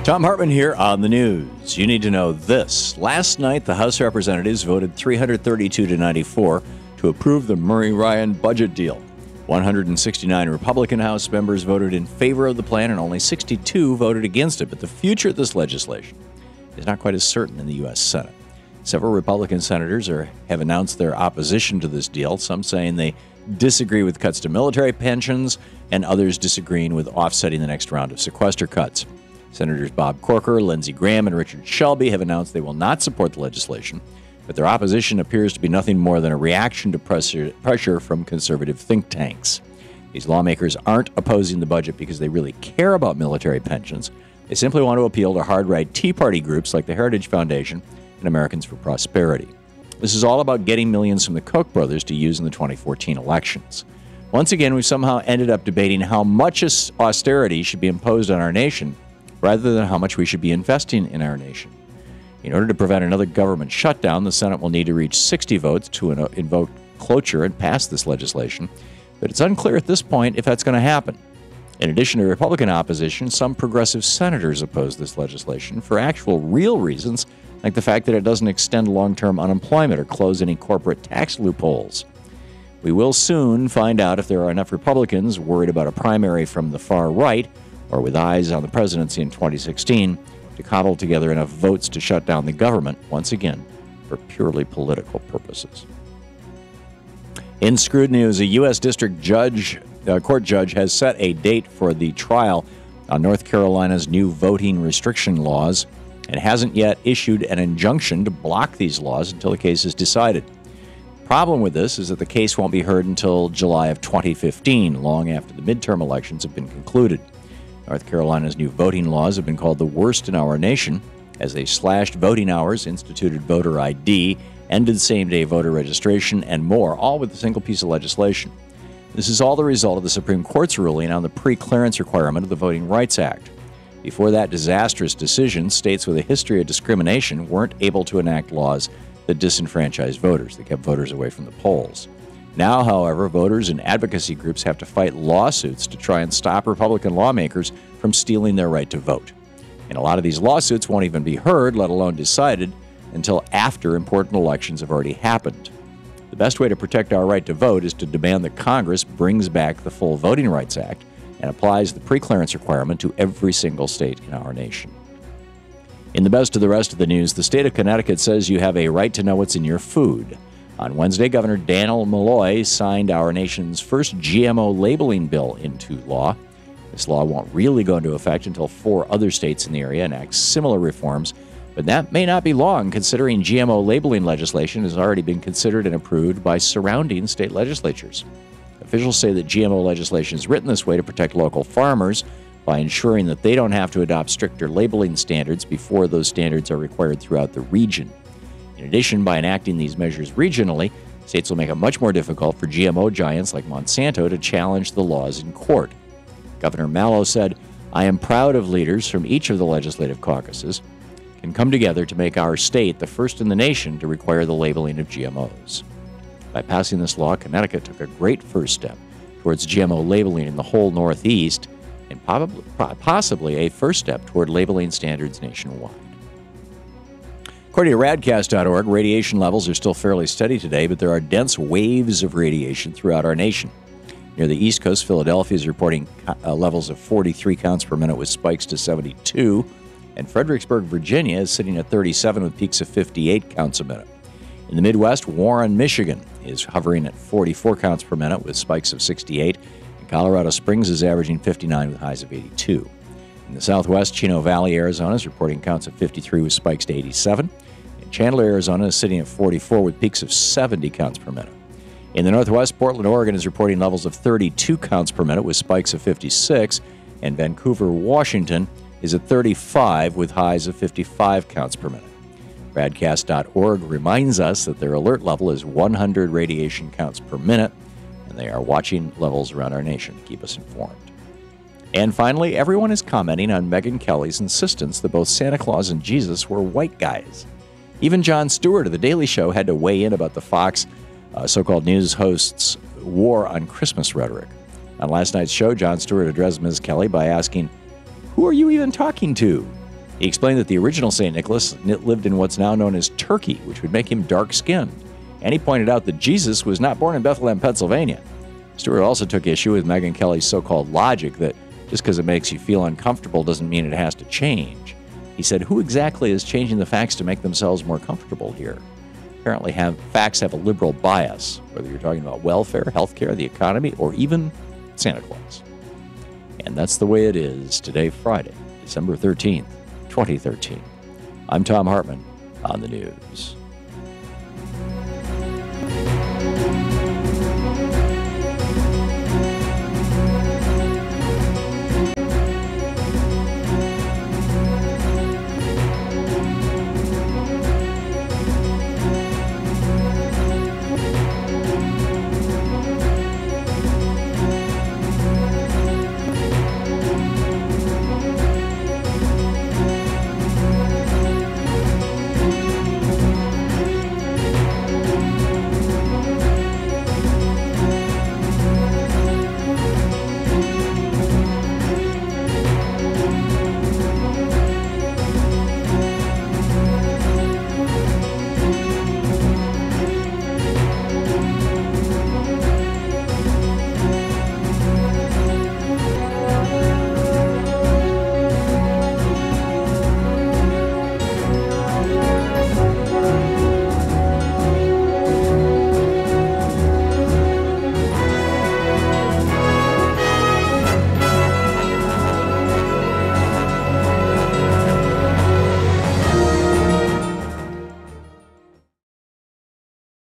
Thom Hartmann here on the news. You need to know this. Last night, the House of Representatives voted 332 to 94 to approve the Murray-Ryan budget deal. 169 Republican House members voted in favor of the plan and only 62 voted against it. But the future of this legislation is not quite as certain in the U.S. Senate. Several Republican senators have announced their opposition to this deal, some saying they disagree with cuts to military pensions and others disagreeing with offsetting the next round of sequester cuts. Senators Bob Corker, Lindsey Graham, and Richard Shelby have announced they will not support the legislation, but their opposition appears to be nothing more than a reaction to pressure from conservative think tanks. These lawmakers aren't opposing the budget because they really care about military pensions. They simply want to appeal to hard-right Tea Party groups like the Heritage Foundation and Americans for Prosperity. This is all about getting millions from the Koch brothers to use in the 2014 elections. Once again, we somehow ended up debating how much austerity should be imposed on our nation rather than how much we should be investing in our nation. In order to prevent another government shutdown, the Senate will need to reach 60 votes to invoke cloture and pass this legislation, but it's unclear at this point if that's going to happen. In addition to Republican opposition, some progressive senators oppose this legislation for actual real reasons, like the fact that it doesn't extend long-term unemployment or close any corporate tax loopholes. We will soon find out if there are enough Republicans worried about a primary from the far right or with eyes on the presidency in 2016 to cobble together enough votes to shut down the government once again for purely political purposes. In Screwed News, a U.S. District Court judge has set a date for the trial on North Carolina's new voting restriction laws and hasn't yet issued an injunction to block these laws until the case is decided. The problem with this is that the case won't be heard until July of 2015, long after the midterm elections have been concluded. North Carolina's new voting laws have been called the worst in our nation, as they slashed voting hours, instituted voter ID, ended same-day voter registration, and more, all with a single piece of legislation. This is all the result of the Supreme Court's ruling on the pre-clearance requirement of the Voting Rights Act. Before that disastrous decision, states with a history of discrimination weren't able to enact laws that disenfranchised voters, that kept voters away from the polls. Now, however, voters and advocacy groups have to fight lawsuits to try and stop Republican lawmakers from stealing their right to vote. And a lot of these lawsuits won't even be heard, let alone decided, until after important elections have already happened. The best way to protect our right to vote is to demand that Congress brings back the full Voting Rights Act and applies the pre-clearance requirement to every single state in our nation. In the best of the rest of the news, the state of Connecticut says you have a right to know what's in your food. On Wednesday, Governor Daniel Malloy signed our nation's first GMO labeling bill into law. This law won't really go into effect until 4 other states in the area enact similar reforms, but that may not be long, considering GMO labeling legislation has already been considered and approved by surrounding state legislatures. Officials say that GMO legislation is written this way to protect local farmers by ensuring that they don't have to adopt stricter labeling standards before those standards are required throughout the region. In addition, by enacting these measures regionally, states will make it much more difficult for GMO giants like Monsanto to challenge the laws in court. Governor Malloy said, "I am proud of leaders from each of the legislative caucuses can come together to make our state the first in the nation to require the labeling of GMOs." By passing this law, Connecticut took a great first step towards GMO labeling in the whole Northeast and possibly a first step toward labeling standards nationwide. According to radcast.org, radiation levels are still fairly steady today, but there are dense waves of radiation throughout our nation. Near the East Coast, Philadelphia is reporting levels of 43 counts per minute with spikes to 72, and Fredericksburg, Virginia is sitting at 37 with peaks of 58 counts a minute. In the Midwest, Warren, Michigan is hovering at 44 counts per minute with spikes of 68, and Colorado Springs is averaging 59 with highs of 82. In the Southwest, Chino Valley, Arizona is reporting counts of 53 with spikes to 87. And Chandler, Arizona is sitting at 44 with peaks of 70 counts per minute. In the Northwest, Portland, Oregon is reporting levels of 32 counts per minute with spikes of 56. And Vancouver, Washington is at 35 with highs of 55 counts per minute. Radcast.org reminds us that their alert level is 100 radiation counts per minute, and they are watching levels around our nation to keep us informed. And finally, everyone is commenting on Megyn Kelly's insistence that both Santa Claus and Jesus were white guys. Even Jon Stewart of The Daily Show had to weigh in about the Fox so-called news host's war on Christmas rhetoric. On last night's show, Jon Stewart addressed Ms. Kelly by asking, "Who are you even talking to?" He explained that the original St. Nicholas lived in what's now known as Turkey, which would make him dark-skinned. And he pointed out that Jesus was not born in Bethlehem, Pennsylvania. Stewart also took issue with Megyn Kelly's so-called logic that just because it makes you feel uncomfortable doesn't mean it has to change. He said, who exactly is changing the facts to make themselves more comfortable here? Apparently facts have a liberal bias, whether you're talking about welfare, healthcare, the economy, or even Santa Claus. And that's the way it is today, Friday, December 13th, 2013. I'm Thom Hartmann on the news.